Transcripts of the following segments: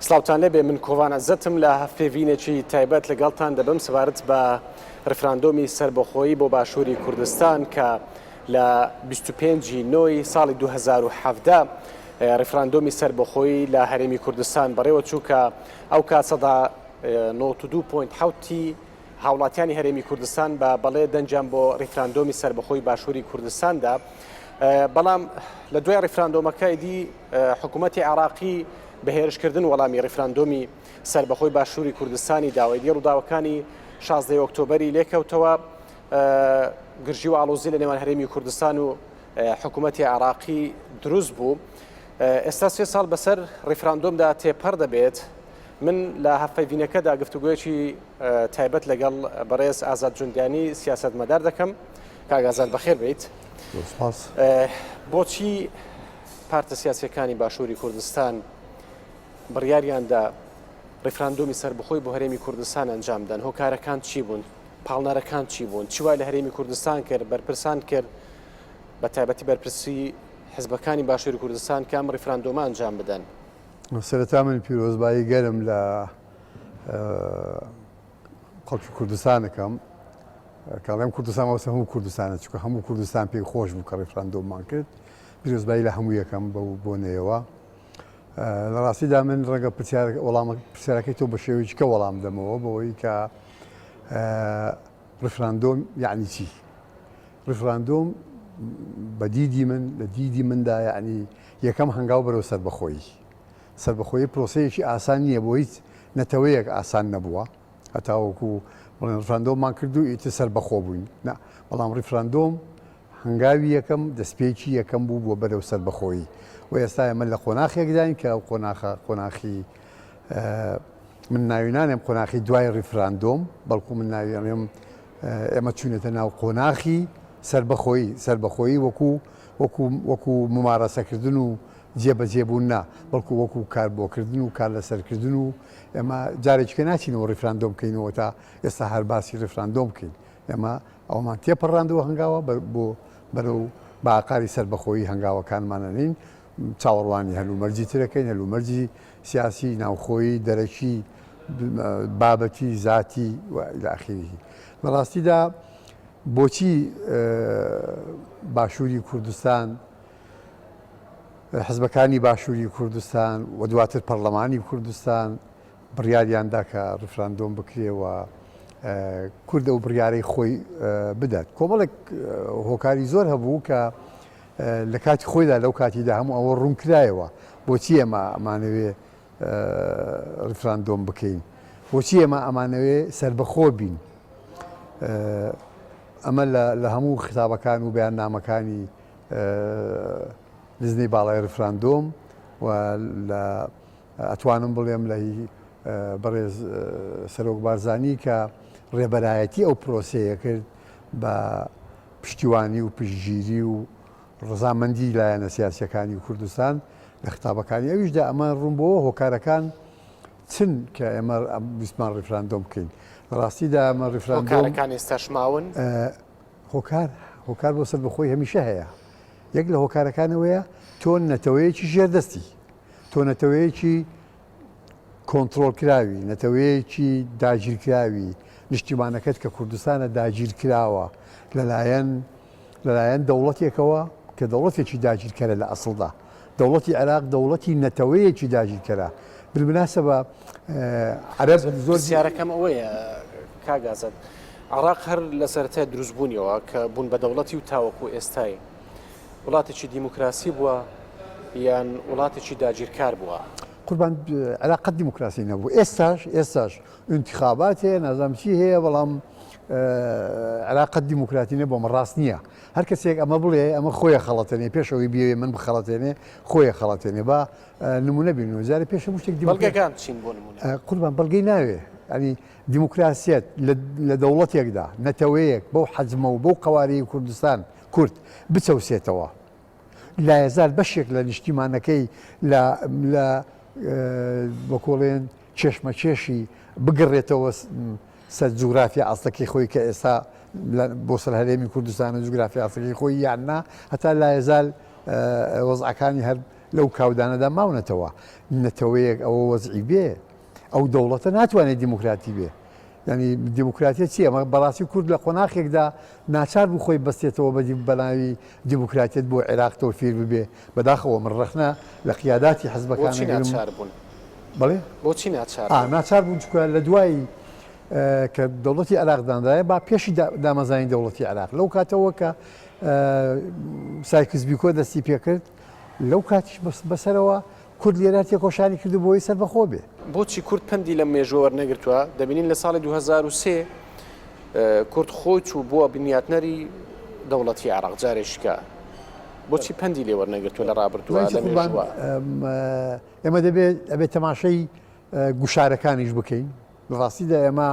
سلااوان لێبێ من کۆوانە زەتم لە هەفتێڤینێکی تایبەت لەگەڵتان دەبم سەبارەت بە ڕفراندۆمی سربەخۆیی بۆ باشووری کوردستان کە لە 25 نۆی ساڵی 2017 ڕفراندۆمی سربەخۆیی لە هەرێمی کوردستان بەڕێوە چووکە ئەو کاتسەدا 92.7 هاوڵاتیانی هەرێمی کوردستان بە بەڵێ دەنجام بۆ ڕفراندۆمی سربەخۆی باشووری کوردستاندا. بەڵام لە دوای ڕفراندۆمەکەیدی حکوومەتی عراقی بەهێرشکردن وەڵامی ڕفراندۆمی سربەخۆی باشووری کوردستانی داوای دی ڕووداوەکانی 16 ئۆکتۆبەری لێکەوتەوە گرژی و ئاڵۆزی لە نێوان هەرێمی کوردستان و حکوومەتی عراقی دروست بوو. ئێستا 3 ساڵ بەسەر ڕفراندۆمدا تێپەر دەبێت. من لە هەفتەڤینەکەدا گفتوگویەکی تایبەت لەگەڵ بەڕێز ئازاد جوندیانی سیاسەتمەدار دەکەم. کاک ئازاد بەخێر بیت. بۆچی پارتە سیاسیەکانی باشووری کوردستان بڕیاریاندا ڕفراندۆمی سربەخۆی بۆ هەرێمی کوردستان ئەنجام بدەن؟ هۆکارەکان چی بوون؟ پاڵنەرەکان چی بوون؟ چی وای لە هەرێمی کوردستان کرد؟ بەرپرسان کرد بە تایبەتی بەرپرسی حزبەکانی باشووری کوردستان کە ئەم ڕفراندۆمە ئەنجام بدەن؟ سەرەتا من پیرۆزبایی گەرم لە خەڵکی کوردستانەکەم کاڵێم کوردستان وەسە هەموو کوردستانە چکە هەموو کوردستان پێی خۆش بوو کە ڕفراندۆممان کرد. پیرۆزبایی لە هەموو یەکەم بۆ نێوە. لە ڕاستیدا من ڕەنگە وەڵامە پرسیارەکەی تۆ بە شێوەیەکی کە وەڵام دەمەوە بەوەی کە ڕفراندۆم یعنی چی؟ ڕفراندۆم بە دیدی من لە دیدی مندا یعنی یەکەم هەنگاو بەرەو سربەخۆیی. سربەخۆیی پرۆسەیەکی ئاسان نییە بۆ هیچ نەتەوەیەک ئاسان نەبووە هەتاوەکو ڕفراندۆممان کردو ئیتر سربەخۆ بووین. بەڵام ڕفراندۆم هەنگاوی یەکەم دەستپێکی یەکەم بوو بۆ بەرەو سربەخۆیی و ئێستا ئێمە لە قۆناخێکداین کە قۆناخی من ناوینانێم قۆناخی دوای ڕفراندۆم بەڵکو من ناویێنێم ئێمە چوونێتە ناو قۆناخی سربەخۆیی وەکو ممارەسەکردن و جێبەجێبوون نا بەڵکو وەکو کاربۆکردن و کار لەسەرکردن و ئێمە جارێککە ناچینەوە ڕفراندۆم بکەینەوە تا ئێستا هەر باسی ڕفراندۆم بکەین. ئێمە ئەومان تێپەڕاندەوە هەنگاوە بۆ بەرەو باقاری سربەخۆیی هەنگاوەکانمانەنین چاوەڕوانی هەلومەرجی ترەکەین هەلومەرجی سیاسی ناوخۆیی دەرەکی بابەتی ذاتی و إلى آخره. بەڕاستیدا بۆچی باشووری کوردستان حزبەکانی باشووری کوردستان و دواتر پەرلەمانی کوردستان بڕیاریاندا کە ڕفراندۆم بکرێەوە کوردە و بڕیارەی خۆی بدات. کۆمەڵێک هۆکاری زۆر هەبوو کە لە کاتی خۆیدا لەو کاتیدا هەموو ئەوە ڕوونکرایەوە. بۆچی ئێمە ئەمانەوێ ڕفراندۆم بکەین؟ بۆچی ئێمە ئەمانەوێ سربەخۆ بین؟ ئەمە لە هەموو ختابەکان و بەیاننامەکانی نزنەی باڵای ڕفراندۆم و ئەتوانم بڵێم لە بەڕێز سەرۆک بارزانی کە ڕێبەرایەتی ئەو پرۆسەیە کرد بە پشتیوانی و پشتگیری و ڕزامەندی لایەنە سیاسیەکانی و کوردستان لە ختابەکانی ئەویشدا ئەمە ڕوون بۆەوە هۆکارەکان چن کە ئێمە ویسمان ڕفراندۆم بکەین. ڕاستیدا ئەمە ڕفراندۆمەکان ئێستاش ماون هۆکار بۆ سەربەخۆی هەمیشە هەیە. یەک لە هۆکارەکانەوەیە تۆ نەتەوەیەکی ژێردەستی، تۆ نەتەوەیەکی کۆنتترۆلکراوی، نەتەوەیەکی داگیرکراوی نیشتیمانەکەت کە کوردستانە داگیر کراوە لەلایەن دەوڵەتێکەوە کە دەوڵەتێکی داگیرکەرە لە ئەسڵدا. دەوڵەتی عێراق دەوڵەتی نەتەوەیەکی داگیرکەرە. بالمناسبە عەرەب زۆر زیارەکەم ئەوەیە کاک ئازاد عێراق هەر لە سەرەتای دروستبوونیەوە کە بوون بە دەوڵەتی و تاوەکو ئێستای وڵاتێکی دیموکراسی بووە یان وڵاتێکی داگیرکار بووە؟ قوربان عێراق قەت دیموکراسی نەبوو. ئێستاش انتخابات هەیە نازانم چی هەیە بەڵام عێراق قەت دیموکراتی نە بۆمە ڕاست نییە. هەر کەسێک ئەمە بڵێ ئەمە خۆیە خەڵەتێنێ پێشەوەی بێوێ من بخەڵەتێنێ خۆیە خەڵەتێنێ با نمونە بین و جارێ پێشە شتێک بەڵگەکان چین بۆ نمونە؟ قوربان بەڵگەی ناوێ ینی دیموکراسیەت لە دەوڵەتێکدا نەتەوەیەک بەو حەجمە و بەو قەوارەی کوردستان کورد بچەوسێتەوە لایەزار بەشێک لە نیشتیمانەکەی لە بەکۆڵێن چێشمەچێشی بگەڕێتەوە سەر جوگرافیا ئاستەکەی خۆی کە ئێستا بۆ سەر هەرێمی کوردستانە جوگرافیا ئاستەکەی خۆی یاننا هەتا لایەزال وەزعەکانی هەر لەو کاودانەدا ماونەتەوە نەتەوەیەک ئەوە وەزعی بێ ئەو دەوڵەتە ناتوانێت دیموکراتی بێ ینی دیموکراتیە چی ئەمە بەڕاستی کورد لە قۆناغێکدا ناچار بوو خۆی بەستێتەوە بەناوی دیموکراتیت بۆ عێراق تەوفیر ببێ بەداخەوە من ڕەخنە لە قیاداتی حەزبەکان بڵێ بۆچی ناچار ناچار بوون چکە لە دوایی کە دەوڵەتی عراقدانرایە با پێشی دامەزانی دەوڵەتی عراق لەو کاتەوە کە سایکسبیکۆ دەستی پێکرد لەو کاتیش بەسەرەوە کورد لێرە تێکۆشانی کردو بۆی سەربەخۆ بێ بۆچی کورد پەندی لە مێژوەوە نەگرتووە دەبینین لە ساڵی 2023 کورد خۆی چوو بووە بنیاتنەری دەوڵەتی عراق جارێشکە بۆچی پەندی لێ وەرنەگرتووە لە ڕابردووە لە مێژووە ئێمە دەبێت تەماشەی گوشارەکانیش بکەین ڕاستیدا ئێمە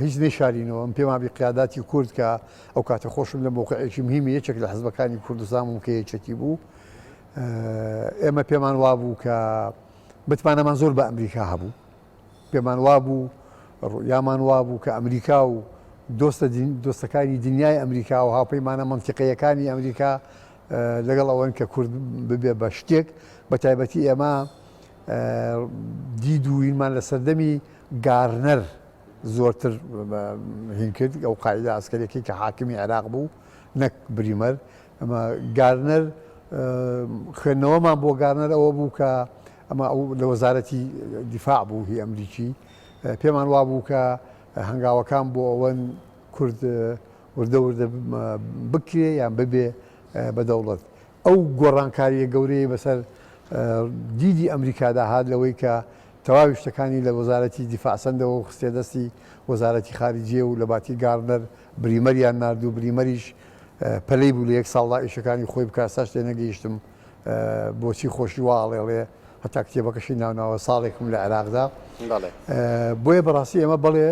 هیچ نەیشارینەوە ئەم پێما بی قیاداتی کورد کە ئەو کاتە خۆشم لە موقعێکی مهمی یەکێک لە حەزبەکانی کوردستان کە یەکێتی بوو ئێمە پێمان وابوو کە بتمانەمان زۆر بە ئەمریکا هەبوو پێمان وابوو ڕویامان وابوو کە ئەمریکا و دۆستەکانی دنیای ئەمریکا و هاوپەیمانە منتیقەیەکانی ئەمریکا لەگەڵ ئەوەن کە کورد ببێ بە شتێک بە تایبەتی ئێمە دیدوینمان لە سەردەمی گارنەر زۆرتر هین کرد ئەو قاعدە ئەسکەرێکی کە حاکمی عێراق بوو نەک بریمەر ئەمە گارنەر خوێندنەوەمان بۆ گارنەر ئەوە بوو کە ئەمە ئەو لە وەزارەتی دیفاع بوو هی ئەمریکی پێمان وابوو کە هەنگاوەکان بۆ ئەوەن کورد وردە بکرێ یان ببێ بە دەوڵەت ئەو گۆڕانکاریە گەورەی بەسەر دیدی ئەمریکادا هات لەوەی کە تەواوی شتەکانی لە وەزارەتی دیفاعسەندەوە خستێ دەستی وەزارەتی خارجیە و لە باتی گارنەر بریمەریان نردوو بریمەریش پەلەی بوو لە یەک ساڵدا ئیشەکانی خۆی بکاساش تێ نەگەیشتم بۆچی خۆشی واڵێڵێ هەتا کتێبەکەشی ناوناوە ساڵێکم لە عێراقدا بۆیە بەڕاستی ئێمە بڵێ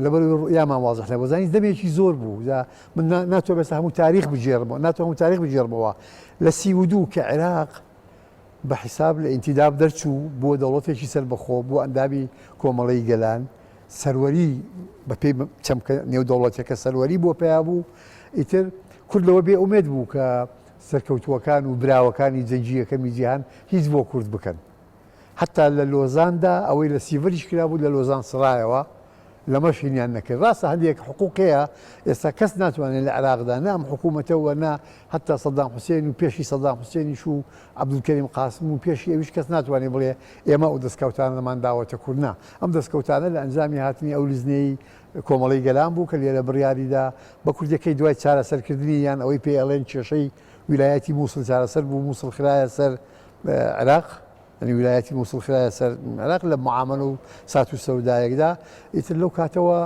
لەبەر یامان وازح لە وەزانی دەمێکی زۆر بوو من ناتوە بەستا هەموو تاریخ بجێڕمەوە ناتوە هەموو تاریخ بجێڕمەوە لە 32 کە عێراق بە حیساب لە ئینتیداب دەرچوو بۆ دەوڵەتێکی سەربەخۆ بۆ ئەندامی کۆمەڵەی گەلان سەروەری بە پێی چەمکە نێو دەوڵەتێکە سەروەری بۆ پێیا بوو ئیتر کورد لەوە بێ ئومێد بوو کە سەرکەوتووەکان و براوەکانی جەنجیەکەمی جیهان هیچ بۆ کورد بکەن حتا لە لۆزاندا ئەوەی لە سیڤەریش کرا بوو لە لۆزان سڕایەوە لەمەش هینیان نەکرد ڕاستە هەندێک حقوقەیە ئێستا کەس ناتوانێت لە عێراقدا نام حکوومەتەوە نا حتا سەدام حوسێن و پێشی سەدام حوسێنیش و عەبدولکەریم قاسم و پێشی ئەویش کەس ناتوانێت بڵێ ئێمە ئەو دەستکەوتانەمان داوەتە کوردنا ئەم دەستکەوتانە لە ئەنجامی هاتنی ئەو لیزنەی کۆمەڵی گەلان بوو کە لێرە بڕیاریدا بە کوردەکەی دوای چارەسەرکردنی یان ئەوەی پێ ئەڵێن کێشەی ویلایەتی مووسڵ چارەسەر بوو مووسڵ خرایە سەر عێراق ویلایەتی مووسڵ خرایە سەر عێراق لە معامەلە و سات و سەودایەکدا ئیتر لەو کاتەوە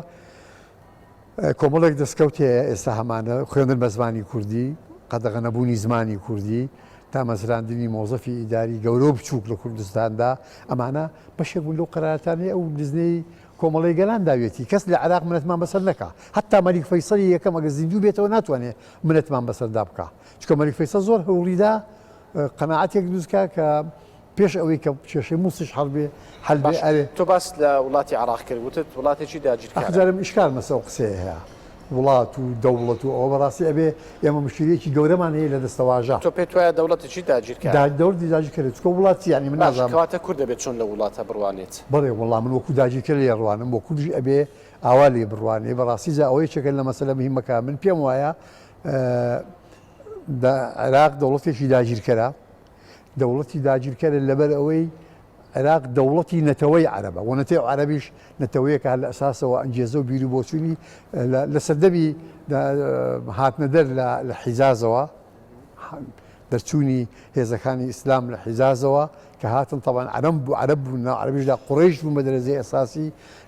کۆمەڵێک دەستکەوتێ ئێستا هەمانە خوێندن بە زمانی کوردی قەدەغە نەبوونی زمانی کوردی تا مەزراندنی مۆزەفی ئیداری گەورە بچووک لە کوردستاندا ئەمانە بەشێک بوون لەو قەرارەتانەی ئەو لیزنەی کۆمەڵی گەلان داوێتی کەس لە عێراق منەتمان بەسەر نەکا حتا مەلیک فەیسەڵی یەکەم ئەگە زیندوو بێتەوە ناتوانێت منەتمان بەسەردا بکە چکە مەلیک فەیسەڵ زۆر هەوڵیدا قەناعەتێک دروستکە کە پێش ئەوەی کە کێشەی مووسش هەڵبێ هەلبێ ئەرێ تۆ باس لە وڵاتی عراق کرد وتت وڵاتێکی داگیرکار ئەخجارم ئیشکال مەسە ئەو قسەیە هەیە وڵات و دەوڵەت و ئەوە بەڕاستی ئەبێ ئێمە مشکلەیەکی گەورەمان هەیە لە دەستەواژە تۆ پێت وایە دەوڵەتێکی داگیرکار دەوڵەتی داگیرکارێت چکە وڵاتی یعنی من نازانم کەواتە کورد دەبێت چۆن لە وڵاتە بڕوانێت بەڵێ وەڵام من وەکو داگیرکار لێ ڕوانم بۆ کوردی ئەبێ ئاوا لێ بڕوانێ بەڕاستی جا ئەوەی چەکەن لە مەسەلە مهمەکە من پێم وایە عێراق دەوڵەتێکی داگیرکەرە دەوڵەتی داگیرکەرە لەبەر ئەوەی عێراق دەوڵەتی نەتەوەی عەرەبە و نەتەوەی عەرەبیش نەتەوەیەکە لە ئەساسەوە ئەنجێزە و بیر و بۆچوونی لە سەردەمی هاتنە دەر لە حیجازەوە دەرچوونی هێزەکانی ئیسلام لە حیجازەوە کە هاتن طبعا عەرەب بوون عەرەبیشدا قوڕەیش بوون بە دەرەجەی ئەساسی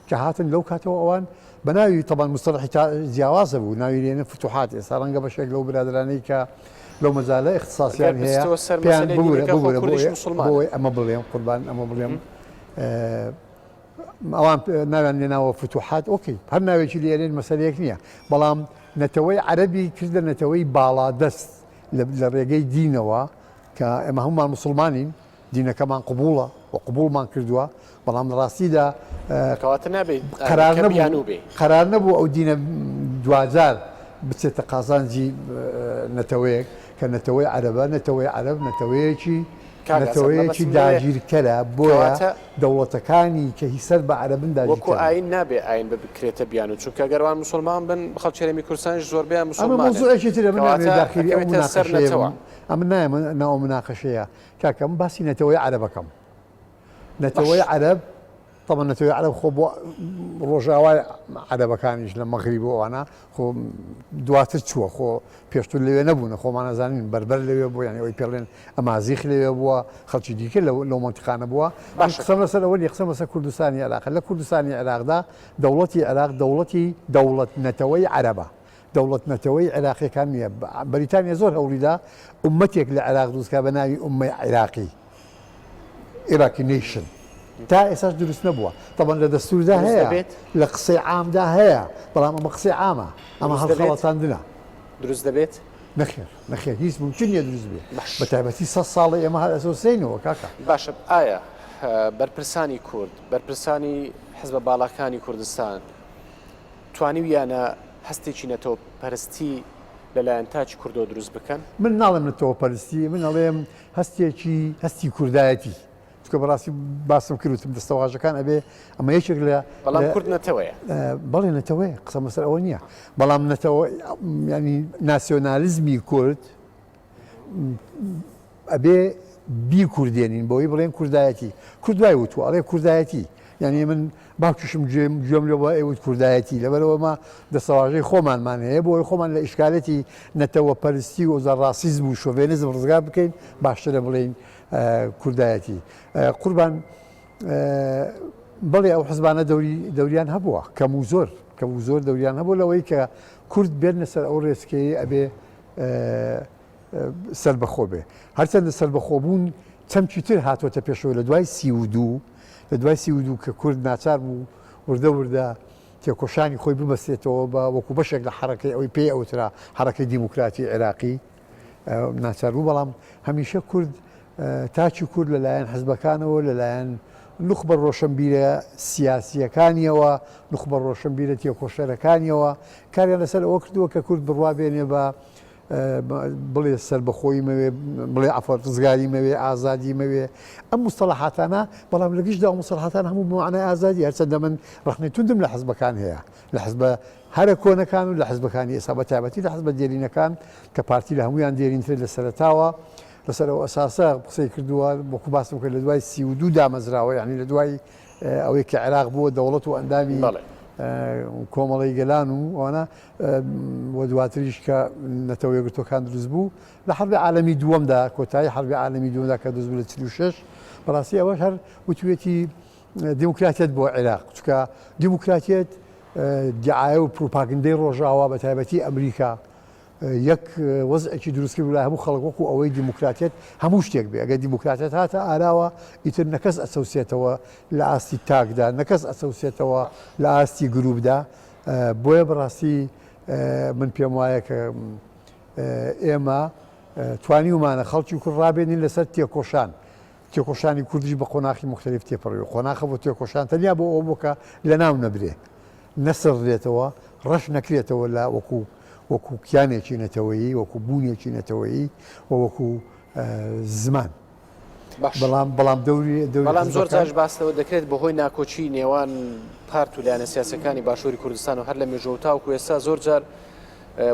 کە هاتن لەو کاتەوە ئەوان بەناوی طبعا مستەلحی جیاوازە بوو ناوی لێنە فتوحات ئێستا ڕەنگە بەشێک لەو برادرانەی کە لەو مەجالە اختصاسیان هەیە پێیان بۆی ئەمە بڵێم قوربان ئەمە بڵێم ئەوان ناویان لێناوە فتوحات ئۆکەی هەر ناوێکی لێرێن مەسەلەیەک نییە بەڵام نەتەوەی عەرەبی کردە نەتەوەی باڵادەست لە ڕێگەی دینەوە کە ئێمە هەمومان موسڵمانین دینەکەمان قبوڵە و قبوڵمان کردووە بەڵام لە ڕاستیدا قەرار نەبوو ئەو دینە دوجار بچێتە قازانجی نەتەوەیەک کە نەتەوەی عەرەبە نەتەوەی عەرەب نەتەوەیەکی کاگاسە داگیرکەرە بۆیە دەوڵەتەکانی کە هیسەر بە عەرەبن وەکو ئاین نابێ ئاین بکرێتە بیان و چونکە گەروان مسلمان بن خەڵکی هەرێمی کوردستانیش زۆربەیان مسلمانن. ئەمە مۆزوعێکی ترە من نامەوێت داخلی ئەو مناقەشەیە ئەمە نایە ناو مناقەشەیە کاکە من باسی نەتەوەی عەرەبەکەم. نەتەوەی عەرەب طبعا نەتەوەی عەرەب خۆ بۆ ڕۆژاوای عەرەبەکانیش لە مەغریب و ئەوانە خۆ دواتر چووە خۆ پێشتر لەوێ نەبوون خۆمان نەزانین بەربەر لەوێ بوو یعنی ئەوەی پێڵێن ئەمازیخ لەوێ بووە خەڵکی دیکە لەو مەنتیقانە بووە. قسەم لەسەر ئەوە قسەم لەسەر کوردستانی عێراق لە کوردستانی عێراقدا دەوڵەتی عێراق دەوڵەت نەتەوەی عەرەبە دەوڵەت نەتەوەی عێراقیەکان نییە. بەریتانیا زۆر هەوڵیدا ئومەتێک لە عێراق دروستکە بە ناوی ئومەی عێراقی عێراقی نیشن تا ئێساش دروست نەبووە. طبعا لە دەستوردا هەیە لە قسەی عامدا هەیە بەڵام ئەمە قسەی عامە ئەمە هەڵخەڵەتاندنە دروست دەبێت نەخێر هیچ ممکن نیە دروست بێت بە تایبەتی 100 ساڵی ئێمە هەر ئەسۆسینەوە کاکە. باشە ئایا بەرپرسانی کورد بەرپرسانی حزبە باڵاکانی کوردستان توانیویانە هەستێکی نەتەوە پەرستی لەلایەن تاچی کوردۆ دروست بکەن؟ من ناڵێم نەتەوە پەرستی من ئەڵێم هەستی کوردایەتی چکە بەڕاستی باسم کردوتم دەستەواژەکان ئەبێ ئەمە یەکێک لە بەڵام کورد نەتەوەیە بەڵێ نەتەوەیە قسە مەسەر ئەوە نییە بەڵام نەتەوە ینی ناسیۆنالیزمی کورد ئەبێ بی کوردێنین بۆی بڵێن کوردایەتی کوردوای وتوە ئەڵێ کوردایەتی یعنی من باوکیشم گوێم لێ بە ئێوت کوردایەتی لەبەرەوە مە دەسەواژەی خۆمانمان هەیە بۆی خۆمان لە ئیشکالەتی نەتەوە پەرستی و زەڕاسیزم و شۆڤێنیزم ڕزگار بکەین باشترە بڵێین کوردایەتی. قوربان بەڵێ ئەو حزبانە دەوریان هەبووە کەم و زۆر دەوریان هەبوو لەوەی کە کورد بێنە سەر ئەو ڕێسکەیە ئەبێ سەربەخۆ بێ هەرچەندە سەربەخۆبوون چەمکی تر هاتوۆتە پێشەوە لە دوای 32 کە کورد ناچار بوو وردە تێکۆشانی خۆی ببەستێتەوە بە وەکو بەشێک لە حرەکەی ئەوەی پێی ئەوترا حرەکەی دیموکراتی عێراقی ناچار بوو بەڵام هەمیشە کورد تاچی کورد لەلایەن حزبەکانەوە لەلایەن نخبە ڕۆشنبیرە سیاسیەکانیەوە نخبە ڕۆشنبیرە تێکۆشەرەکانیەوە کاریان لەسەر ئەوە کردووە کە کورد بڕوابێنێ بە بڵێ سەربەخۆی مەوێ بڵێ ڕزگاری مەوێ ئازادی مەوێ ئەم مستەڵەحاتانە بەڵام لە گشتدا مستەڵەحاتان هەموو بمعنای ئازادی هەرچەندە من ڕخنەی توندم لە حزبەکان هەیە لە حزبە هەرە کۆنەکان و لە حزبەکانی ئێستا بە تایبەتی لە حزبە دێرینەکان کە پارتی لە هەمویان دێرینتر لە سەرەتاوە لەسەرەوە ئەساسە قسەی کردووە وەکو باسم کرد لە دوای 32 دامەزراوە یعنی لە دوای ئەوەی کە عێراق بووە دەوڵەت و ئەندامی کۆمەڵی گەلان و ئەوانە وە دواتریش کە نەتەوە یەکگرتوەکان دروست بوو لە حربی عالەمی دووەمدا کۆتایی حربی عالەمی دووەمدا کە دروست بوو لە 46 بەڕاستی ئەوەش هەر وتوێتی دیموکراتیەت بۆ عێراق چکە دیموکراتیەت دیعایە و پروپاگەندەی ڕۆژاوا بە تایبەتی ئەمریکا یەک وەزعێکی دروستکرد وڵای هەموو خەڵک وەکو ئەوەی دیموکراتیەت هەموو شتێک بێ ئەگەر دیموکراتیەت هاتە ئاراوە ئیتر نەکەس ئەسەوسێتەوە لە ئاستی تاکدا نەکەس ئەسەوسێتەوە لە ئاستی گروپدا بۆیە بەڕاستی من پێم وایە کە ئێمە توانیومانە خەڵکی کورد ڕابێنین لەسەر تێکۆشانی کوردیش بە قۆناغی مختلف تێپەڕێ قۆناغە بۆ تێکۆشان تەنیا بۆ ئەوە بکە لە ناو نەبرێ نەسڕێتەوە ڕەش نەکرێتەوە لە وەکو کیانێکی نەتەوەیی وەکو بوونێکی نەتەوەیی و وەکو زمان بەڵام بەڵام زۆر جاش باستەوە دەکرێت بەهۆی ناکۆچی نێوان پارت و لایەنە سیاسەکانی باشووری کوردستان و هەر لە مێژوە و تاوکو ئێستا زۆر جار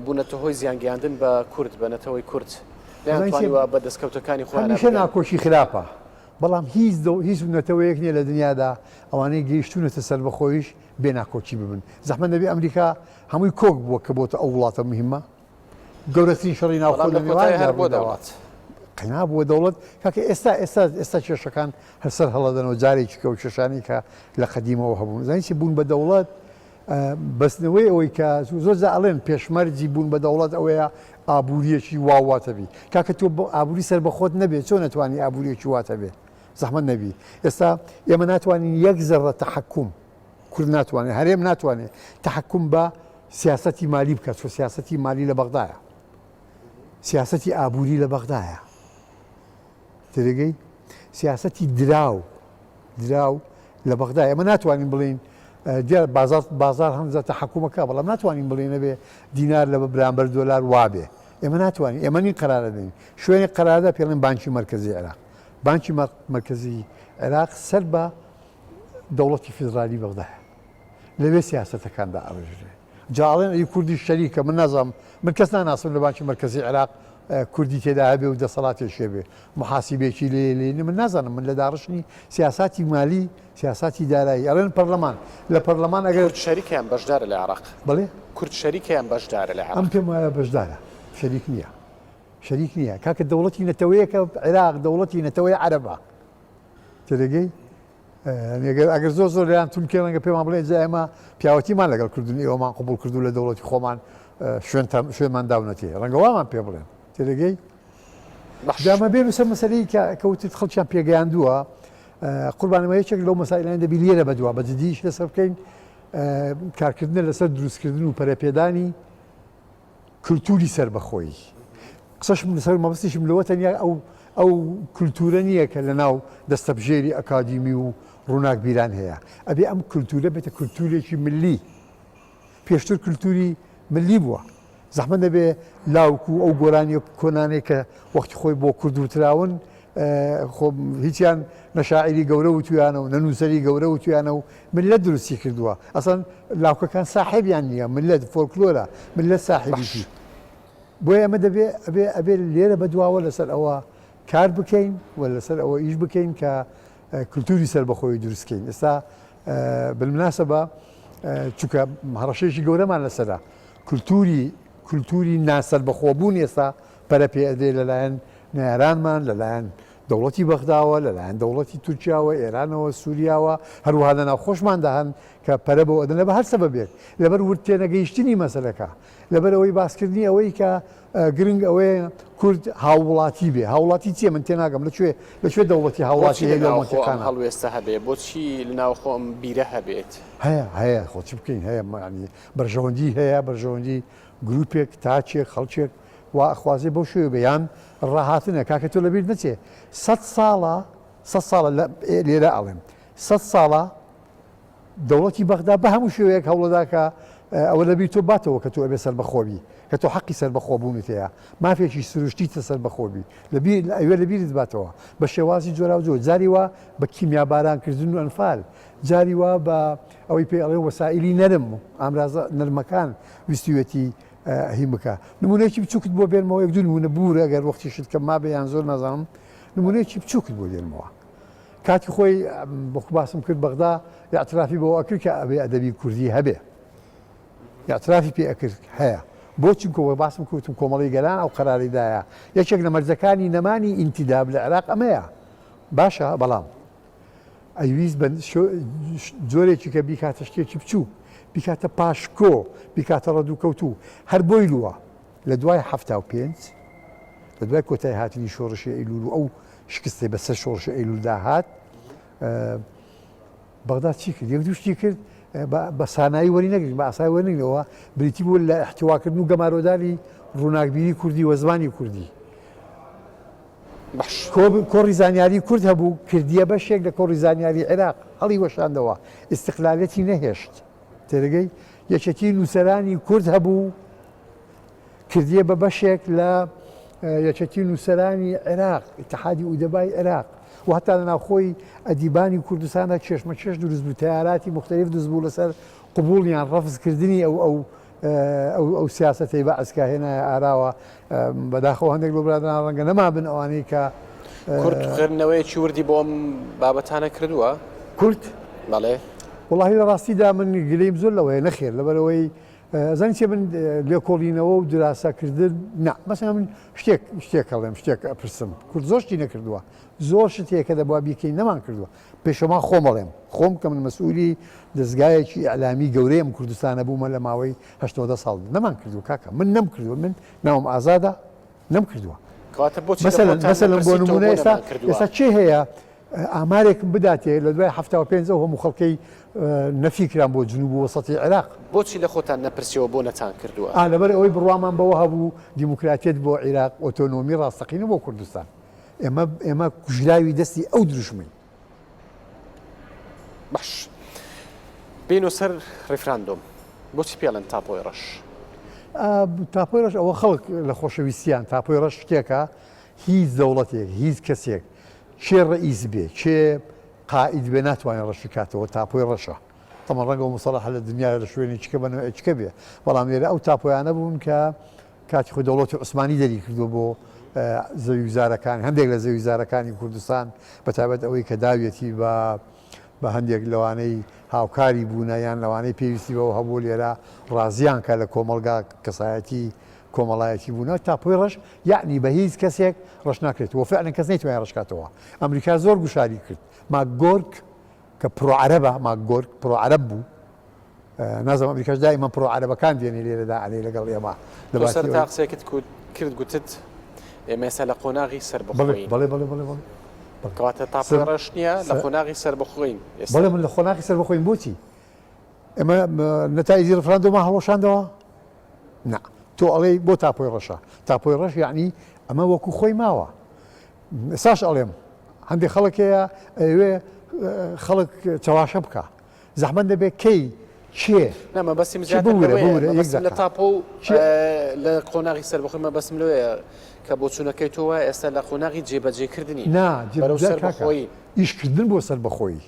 بوونەتە هۆی زیانگەیاندن بە کورد بە نەتەوەی کورد دەیانتوانیوە بە دەستکەوتەکانی خۆیان هەمیشە ناکۆچی خراپە بەڵام هیچ نەتەوەیەک نییە لە دنیادا ئەوانەی گەیشتونەتە سەربەخۆیش بێ ناکۆچی ببن زەحمەت نەبێ ئەمریکا هەمووی کۆک بووە کە بۆتە ئەو وڵاتە مهمە گەورەترین شەڕی ناوخۆ لە نێوان بۆ دەوڵات قەنا بووە دەوڵەت کاکە ئێستا کێشەکان هەرسەر هەڵەدەنەوە جارێکی کە و کێشانی کە لە قەدیمەوە هەبوون زانیسی بوون بە دەوڵەت بەستنەوەی ئەوەی کە زۆر ئەڵێن پێشمەرجی بوون بە دەوڵەت ئەوەیە ئابوووریەکی واواتەبی کاکە تۆ ئابووری سەربەخۆت نەبێت چۆن نەتوانانی ئابووریەکی واتە بێ زەحمەت نەبی ئێستا ئێمە ناتوانین یەک زەڕە تەحەکوم کورد ناتوانێت هەرێم ناتوانێت تەحەکوم بە سیاسەتی مالی بکات چۆ سیاسەتی مالی لە بەغدایە سیاسەتی ئابووری لە بەغدایە تێگەی سیاسەتی دراو لە بەغدایە ئەمە ناتوانین بڵین دیار بازار هەمزە تەحەکومەکە بەڵام ناتوانین بڵێ نەبێ دینار لە بەرامبەر دۆلار وابێ ئێمە ناتوانین ئێمە نین قەرارە دەین شوێنی قەراردا پێڵێن بانکی مرکزی عێراق بانکی مرکزی عێراق سەر بە دەوڵەتی فیدرالی بەغدایە لەوێ سیاسەتەکاندا ئەڕێژرێ جاڵێن ئەی کوردی شەریکە من نازانم من کەس ناناسم لە بانکی مرکزی عێراق کوردی تێدا هەبێ و دەسەڵاتێکی هەبێ محاسیبێکی لێ من نازانم من لە داڕشنی سیاساتی مالی سیاساتی دارایی ئەڵێن پەرلەمان لە پەرلەمان ئەگەر شەریکیان بەشدارە لە عێراق بڵێ کورد شەریکیان بەشدارە لە عێراق ئەم پێم وایە بەشدارە شەریک نییە کاکە دەوڵەتی نەتەوەیەکە عێراق دەوڵەتی نەتەوەی عەرەبە تێدەگەی ئەگەر زۆر لەیان تونکێ ڕەنگە پێمان بڵێ جا ئێمە پیاوەتیمان لەگەڵ کردنی ئێوەمان قبول کردو لە دەوڵەتی خۆمان شوێنمان داونەتێ ڕەنگە وامان پێ بڵێن تێدەگەی دامە بێ بسەر مەسەلەی کەوتت خەڵکیان پێگەیاندووە قوربانەوە یەکێک لەو مەسائلانە دەبی لێرە بەدووە بە جددیش لەسەر بکەین کارکردنە لەسەر دروستکردن و پەرەپێدانی کللتوری سربەخۆیی قسەشم لەسەر مەبستیشم لەوە تەنیا ئەو کللتورە نییە کە لە ناو دەستەبژێری ئەکادیمی و ڕووناک بیران هەیە ئەبێ ئەم کللتورە بێتە کللتورێکی ملی پێشتر کللتوری ملی بووە زەحمەت دەبێ لاوکو ئەو گۆرانی کۆنانێک کە وەختی خۆی بۆ کورد وتراون هیچیان نەشاعری گەورە و تویانە و نەنووسری گەورە و تویانە و ملت دروستی کردووە ئەسەن لاوکەکان ساحێبیان نییە ملت فۆلکلۆرە ملت ساحێبیشی بۆیە ئەمە دەبێ ئەبێ لێرە بەدواوە لەسەر ئەوە کار بکەین و لەسەر ئەوە ئیش بکەین کە کللتوری سربەخۆی دروستکەین ئێستا بالمناسبە چونکە هەڕەشەیەکی گەورەمان لەسەرە کللتوری ناسەربەخۆبوون ئێستا پەرەپێ ئەدێ لەلایەن نارانمان لەلایەن دەوڵەتی بەغداوە لەلایەن دەوڵەتی تورکیاوە ئێرانەوە سووریاوە هەروەها لە ناو خۆشمان داهەن کە پەرە بۆ ئەدەن لە بە هەر سەبەبێت لەبەر ورتێنەگەیشتنی مەسەلەکە لەبەر ئەوەی باسکردنی ئەوەی کە گرنگ ئەوەیە کورد هاوڵاتی بێ هاوڵاتی چیە من تێناگەم لەکوێ دەوڵەتی هاوڵاتی لەوەکان هەڵوێستا هەبێ بۆچی لەناو خۆم بیرە هەبێت هەیە خۆچی بکەین هەیە بەرژەوەندی هەیە بەرژەوەندی گروپێک تاچێک خەڵکێک واخوازێ بەو شوێ بەیان ڕاهاتنە کاکە تۆ لەبیر نەچێ 100 ساڵە لێرە ئەڵێم 100 ساڵە دەوڵەتی بەغدا بە هەموو شوەیەک هەوڵەداکە ئەوە لەبیر تۆ باتەوە کە تۆ ئەبێ سەربەخۆبی کە تۆ حەقی سەربەخۆبوونت هەیە مافێکی سروشتیتە سەربەخۆبی ئەوێ لەبیرت باتەوە بە شێوازی جۆرا و جۆر جاری وا بە کیمیابارانکردن و ئەنفال جاری وا بە ئەوەی پێ ئەڵێ وەسائلی نەرم ئامرازە نەرمەکان ویستوێتی هیم بکە نمونەیەکی بچووکت بۆ بێنمەوە یەک دوو نمونە بوورە ئەگەر وەختی شت کە ما بەیان زۆر نازانم نمونەیەکی بچووکت بۆ دێنمەوە کاتی خۆی بەخو باسم کرد بەغدا یاعترافی بۆ ئەکرد کە ئەبێ ئەدەبی کوردی هەبێ یاعترافی پێ ئەکرد هەیە بۆ چونکەوە باسم کەوتم کۆمەڵی گەلان ئەو قەراریدایە یەکێک لە مەرجەکانی نەمانی ئینتیداب لە عێراق ئەمەیە باشە بەڵام ئەیویست جۆرێکی کە بیکاتە شتێکی بچوو بیکاتە پاشکۆ بیکاتە ڕەدووکەوتوو هەر بۆی لووە لە دوای 75 لە دوای کۆتای هاتنی شۆڕشی ئەیلول و ئەو شکستی بەسەر شۆڕشی ئەیلولدا هات بەغدا چی کرد یەک دووشتی کرد بە سانایی وەری نەگرین بە ئاسای وەرنینەوە بریتی بوو لە احتیواکردن و گەمارۆداری ڕووناکبیری کوردی وە زمانی کوردی کۆڕی زانیاری کورد هەبوو کردیە بەشێک لە کۆڕی زانیاری عێراق هەڵی وەشاندەوە ئیستیقلالەتی نەهێشت تێرەگەی یەکێتی نووسەرانی کورد هەبوو کردیە بە بەشێک لە یەکێتی نووسەرانی عێراق ئیتحادی ئودەبای عێراق و هەتا لە ناوخۆی ئەدیبانی کوردستاندا چێشمەچێش دروست بوو تیاراتی مختلف دروست بوو لەسەر قبوڵیان ڕەفزکردنی ئەو سیاسەتەی بە ئەسکاهێنایە ئاراوە بەداخەوە هەندێک لە برادران ڕەنگە نەمابن ئەوانەی کە کورد خوێندنەوەیەکی وردی بۆ ئەم بابەتانە کردووە کورد بەڵێ وڵاهی لە ڕاستیدا من گلەیم زۆر لەوەیە نەخێر لەبەرەوەی زانی چێ من لێکۆڵینەوە و دراساکردن مەسەڵەن من شتێک هەڵێم شتێک ئەپرسم کورد زۆر شتی نەکردووە زۆر شتێکە دەبوا بیکەین نەمان کردووە پێشەما خۆمەڵێم خۆم کە من مەسئولی دەستگایەکی ئەعلامی گەورەیەم کوردستانە بوومە لە ماوەی 80 ساڵ نەمان کردووە کاکە من نەم کردووە من ناوم ئازادە نەم کردووە مەسەڵەن بۆ نمونە ئێستا چێ هەیە ئامارێکم بداتێ لە دوای 75 هەموو خەڵکەی نەفیکران بۆ جنوب و وەسەتی عێراق بۆچی لە خۆتان نەپرسیەوە بۆ نەتان کردووە لەبەر ئەوەی بڕوامان بەوە هەبوو دیموکراتیت بۆ عێراق ئۆتۆنۆمی ڕاستەقینە بۆ کوردستان ئێمە کوژراوی دەستی ئەو دروشمین باش بینۆ سەر ڕێفراندۆم بۆچی پێڵێن تاپۆی ڕەش تاپۆی ڕەش ئەوە خەڵک لە خۆشەویستیان تاپۆی ڕەش شتێکە هیچ دەوڵەتێک هیچ کەسێک چێ ڕئیس بێ چێ قائید بێ ناتوانێت ڕەشی کاتەوە تاپۆی ڕەشە تەمە ڕەنگە و مەسەڵەح لە دنیا لە شوێنی چکە بنەوە چکە بێ بەڵام لێرە ئەو تاپۆیانە بوون کە کاتی خۆی دەوڵەتی عوسمانی دەری کردو بۆ زەوی وزارەکانی هەندێک لە زەوی وزارەکانی کوردستان بەتابەت ئەوەی کە داوێتی بە هەندێک لەوانەی هاوکاری بوونە یان لەوانەی پێویستی بەەوە هەبوو لێرە ڕازیان کە لە کۆمەلگا کەسایەتی کۆمەڵایەتی بوونە تاپۆی ڕەش یعنی بە هیچ کەسێک ڕەش ناکرێتەوە فعلا کەس نەیتوانێت ڕەشکاتەوە ئەمریکا زۆر گوشاری کرد ماکگۆرک کە پرۆعەرەبە ماکگۆرک پرۆعەرەب بوو نازم ئەمریکاش دائیمەن پرۆعەرەبەکان دێنێ لێرەدا عەلەی لەگەڵ ئێمە لەسەر تا قسێکت کرد گوتت ئێمە لە قۆناغی سەربەخۆین بڵێ کەواتە تاپۆی ڕەش نییە لە قۆناغی سەربەخۆین بەڵێ من لە خۆناغی سەربەخۆین بۆچی ئێمە نەتایجی ڕفراندۆمە هەڵۆشاندەوە نا تۆ ئەڵێ بۆ تاپۆی ڕەشە تاپۆی ڕەش یعنی ئەمە وەکو خۆی ماوە ساش ئەڵێم هەندێک خەڵکەیە ئەوێ خەڵک چاواشە بکە زەحمەت دەبێت کەی چێ نامە بەسیم لە تاپۆ لە قۆناغی سەربەخۆی مە بەسم لەوەیە کە بۆ چوونەکەی تۆوە ئێستا لە قۆناغی جێبەجێکردنی سەربەخۆی ئیشکردن بۆ سەربەخۆی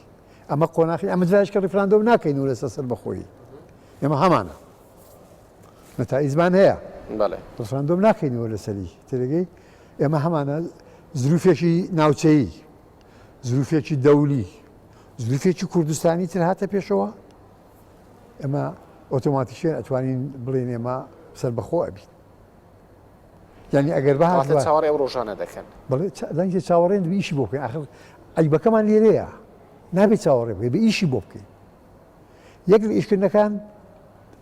ئەمە قۆناغی ئەمە جایشکە ڕفراندۆم ناکەین و لەسەر سەربەخۆی ئێمە هەمانە نەتایجمان هەیە ڕفراندۆم ناکەینەوە لەسەری تێگەی ئێمە هەمانە زروفێکی ناوچەیی زروفێکی دەولی زروفێکی کوردستانی تر هاتە پێشەوە ئەمە ئۆتۆماتیکیان ئەتوانین بڵێن ئێمە سەربەخۆ ئەبین یعنی ئەگەر چاوەڕێ ئەو ڕۆژانە دەکەن بەڵێ چاوەڕێن ئیشی بۆ بکەین ئاخر ئەیبەکەمان لێرەیە نابێت چاوەڕێ بکەین بە ئیشی بۆ بکەین یەک لە ئیشکردنەکان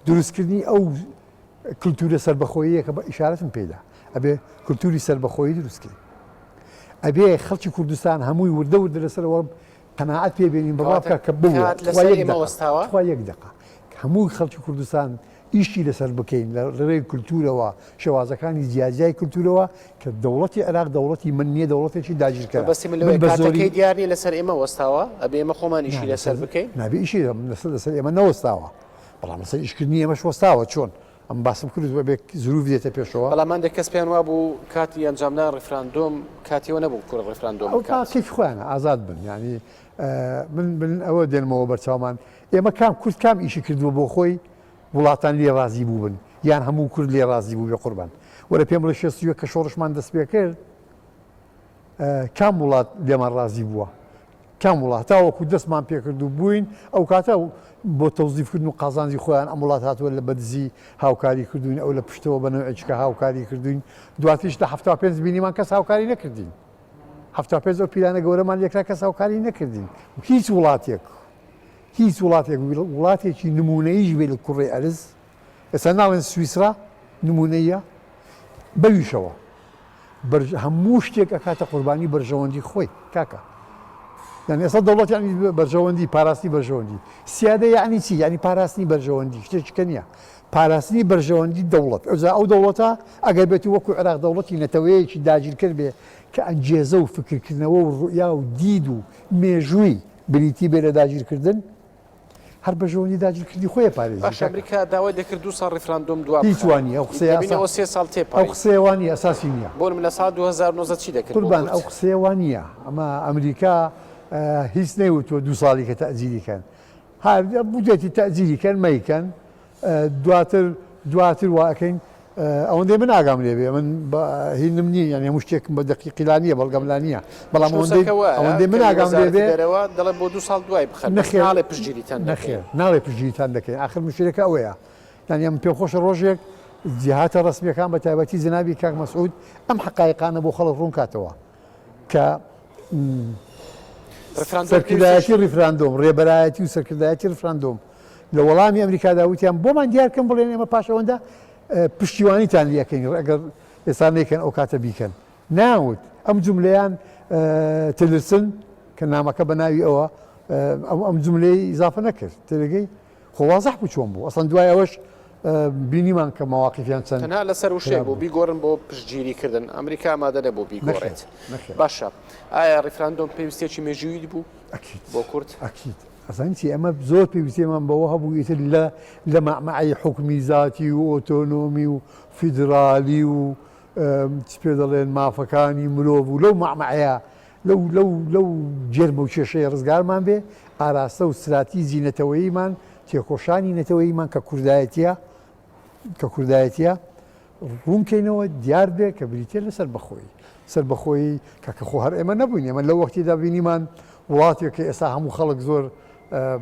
دروستکردنی ئەو کللتورە سەربەخۆییە کە بە ئیشارەتم پێدا ئەبێ کللتوری سەربەخۆیی دروستکەین ئەبێ خەڵکی کوردستان هەمووی وردە وردە لەسەرەوە قەناعەت پێبێنین بەڵام کە بووە یەک دقە هەموو خەڵکی کوردستان ئیشی لەسەر بکەین لە ڕێی کللتورەوە شێوازەکانی جیاجای کللتورەوە کە دەوڵەتی عێراق دەوڵەتی من نییە دەوڵەتێکی داگیرکەرە بەسی کاتەکەی دیارنی لەسەر ئێمە وەستاوە ئەبێ ئێمە خۆمان ئیشی لەسەر بکەین نابێ ئیشی لەسەر ئێمە نەوەستاوە بەڵام لەسەر ئیشکردنی ئێمەش وەستاوە چۆن ئەم باسم کرد بێ زروف دێتە پێشەوە بەڵامان دە کەس پێیان وا بوو کاتی ئەنجامدان ڕفراندۆم کاتیەوە نەبوو کوڕ ڕفراندۆم ئەو کیف خۆیانە ئازاد بن ینی من ئەوە دێنمەوە بەرچاومان ئێمە کام کورد کام ئیشی کردووە بۆ خۆی وڵاتان لێ ڕازی بوو بن یان هەموو کورد لێ ڕازی بوو بێ قوربان وەرە پێم بڵێ شێستووە کە شۆڕشمان دەست پێ کرد کام وڵات لێمان ڕازی بووە کام وڵات تاوەکو دەستمان پێکرد و بووین ئەو کاتە بۆ تەوزیفکردن و قازانجی خۆیان ئەم وڵات هاتووە لە بەدزی هاوکاری کردوین ئەو لە پشتەوە بەنەوەیچکە هاوکاری کردوین دواتیش لە 75 بینیمان کەس هاوکاری نەکردین 75 ئەو پیلانە گەورەمان لێکرا کەس هاوکاری نەکردین هیچ وڵاتێک وڵاتێکی نمونەیش بێ لە کوڕی ئەرز ئێستا ناڵێن سویسرا نمونەیە بەویشەوە هەموو شتێک ئەکاتە قوربانی بەرژەوەندی خۆی کاکە یعنی ئێستا دەوڵەت یعنی بەرژەوەندی پاراستنی بەرژەوەندی سیادە یعنی چی یعنی پاراستنی بەرژەوەندی شتێککە نییە پاراستنی بەرژەوەندی دەوڵەت ئەو دەوڵەتە ئەگەر بێتی وەکو عێراق دەوڵەتی نەتەوەیەکی داگیرکرد بێ کە ئەنجێزە و فکرکردنەوە و ڕویا و دید و مێژووی بریتی بێ لە داگیرکردن هەر بەژەوەندی داگیرکردی خۆی پارێزی باش ئەمریکا داوای دەکرد 2 ساڵ ڕفراندۆم دووە هیچوانی ئەو قسەیە 3 ساڵ تێپای ئەو قسەیەوانی ئەساسی نییە بۆ من لە ساڵ 2009 چی دەکرد قوربان ئەو قسەیەوان نییە ئەمە ئەمریکا هیچ نەیوتوە 2 ساڵی کە تەعجیلیکەن بودێتی تەعجیلیکەن مەیکەن دواتر واکەین ئەوەندێ من ئاگام لێ بێ من هینم نییە یعنی هەموو شتێکم بە دەقیقیلا نییە بەڵگەملا نییە بەڵام ئەوەندێ من ئاگام لێ بێ دەڵێ بۆ 2 ساڵ دوای بخەن ناڵێ پشتگیریتان نەخێر ناڵێ پشتگیریتان دەکەین آخر مشکلەکە ئەوەیە یعنی ئەم پێم خۆشە ڕۆژێک جیهاتە ڕسمیەکان بە تایبەتی جەنابی کاک مەسعود ئەم حقایقانە بۆ خەڵک ڕوون کاتەوە کە سەرکردایەتی ڕیفراندۆم ڕێبەرایەتی و سەرکردایەتی ڕیفراندۆم لە وەڵامی ئەمریکادا وتیان بۆمان دیارکەم بڵێن ئێمە پاشەوەندە پشتیوانیتان لیەکەین ئەگەر ئێستا نێکەن ئەو کاتە بیکەن ناوت ئەم جوملەیان تلرسن کە نامەکە بە ناوی ئەوە ئەم جوملەی ئیزافە نەکرد تێگەی خۆوازەح بوو چۆن بوو ئەسڵەن دوای ئەوەش بینیمان کە مەواقفیان چەند تەنها لەسەر وشەیە بۆ بیگۆڕن بۆ پشتگیریکردن ئەمریکا ئامادە لە بۆ بیگۆڕێت باشە ئایا ڕیفراندۆم پێویستێکی مێژووی بوو بۆ کورد ئەزانیی ئەمە زۆر پێویستیمان بەوە هەبوو ئیتر لە مەعمەعی حکمی ذاتی و ئۆتۆنۆمی و فیدرالی و چ پێ دەڵێن مافەکانی مرۆڤ و لەو مەعمەعەیە لەو جێرمە و کێشەی ڕزگارمان بێ ئاراستە و استراتیژی نەتەوەییمان تێکۆشانی نەتەوەییمان کە کوردایەتیە ڕوونکەینەوە دیار بێ کە بریتێ لە سەر بەخۆی کەکە خۆ هەر ئێمە نەبووین ئێمە لەو وەختیدا بینیمان وڵاتێکە ئێستا هەموو خەڵک زۆر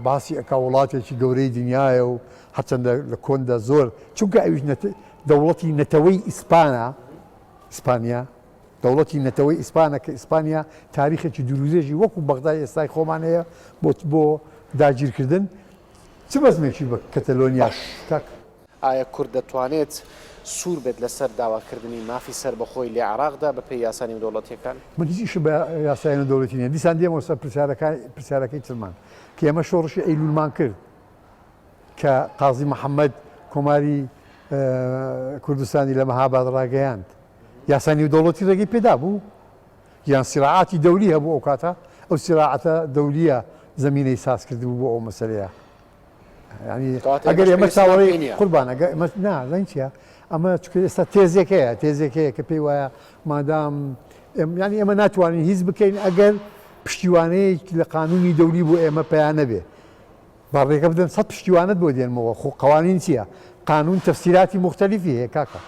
باسی ئەکا وڵاتێکی گەورەی دنیاە و هەرچەندە لە کۆندا زۆر چونکە ئەویش دەوڵەتی نەتەوەی ئیسپانیا دەوڵەتی نەتەوەی ئیسپانە کە ئیسپانیا تاریخێکی دروزێژی وەکو بەغدای ئێستای خۆمان هەیە بۆ داگیرکردن چ بەزمێکی بە کەتەلۆنیا ئایا کورد دەتوانێت سوور بێت لەسەر داواکردنی مافی سەر بەخۆی لێ عراقدا بە پێی یاسانی دەوڵەتیەکان من هیچیش بە یاسایانە دەوڵەتی نیە دیسان دێمەوە سەر پرسیارەکەی ترمان کە ئێمە شۆڕشی ئەیلولمان کرد کە قازی محەممەد کۆماری کوردستانی لە مەهاباد ڕاگەیاند یاسانی و دەوڵەتی ڕێگەی پێدا بوو یان سیراعاتی دەولی هەبوو ئەو کاتە ئەو سیراعەتە دەولیە زمینەی ساز کردبوو بۆ ئەو مەسەلەیە ئەگەر ئێمە چاوەڕێی قوربان نازان چیە ئەمە ئێستا تێزێکەیە کە پێی وایە مادام ینی ئێمە ناتوانین هیچ بکەین ئەگەر پشتیوانەیە لە قانونی دەولی بۆ ئێمە پێیان نەبێ باڕێکە بدەن 100 پشتیوانت بۆ دێنمەوە خۆ قوانین چییە قانون تەفسیراتی مختلفی هەیە کاکە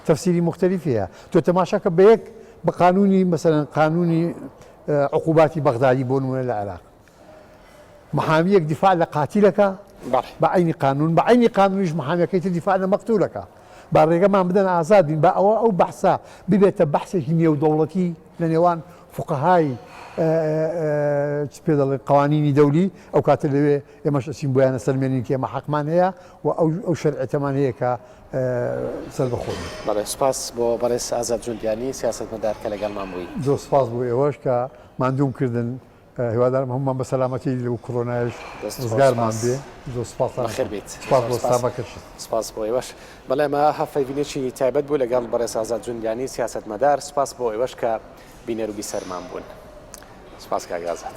تەفسیری مختلفی هەیە تۆ تەماشاکە بە یەک بە قانونی مەسەرەن قانونی عقوباتی بەغدادی بۆ نمونە لە عێراق محامیەک دیفاع لە قاتیلەکە بعینی قانونیش محامیەکەی تر دیفاع لە مەقتولەکە با ڕێگەمان بدەن ئازاد بین با ئەو بەحسا ببێتە بەحسێکی نێودەوڵەتی لە نێوان فوقەهای چ پێ دەڵێن قوانینی دەولی ئەو کاتە لەوێ ئێمەش ئەچین بۆیانە سەرمێنین کە ئێمە حەقمان هەیە و ئەو شەرعەتەمان هەیە کە سەربەخۆین. بەڵێ سوپاس بۆ بەڕێز ئازاد جوندیانی سیاسەتمەدار کە لەگەڵمان بووی. زۆر سوپاس بۆ ئێوەش کە ماندووم کردن هیوادارم هەمومان بە سەلامەتی لەو کۆرۆنایش ڕزگارمان بێ. زۆر سوپاس خێر بیت. سوپاس بۆ ستافەکەش. سوپاس بۆ ئێوەش. بەڵێ ئێمە هەفەیڤینێکی تایبەت بوو لەگەڵ بەڕێز ئازاد جوندیانی سیاسەتمەدار. سوپاس بۆ ئێوەش کە بینەر و بیسەرمان بوون. سپاس کاک ئازاد.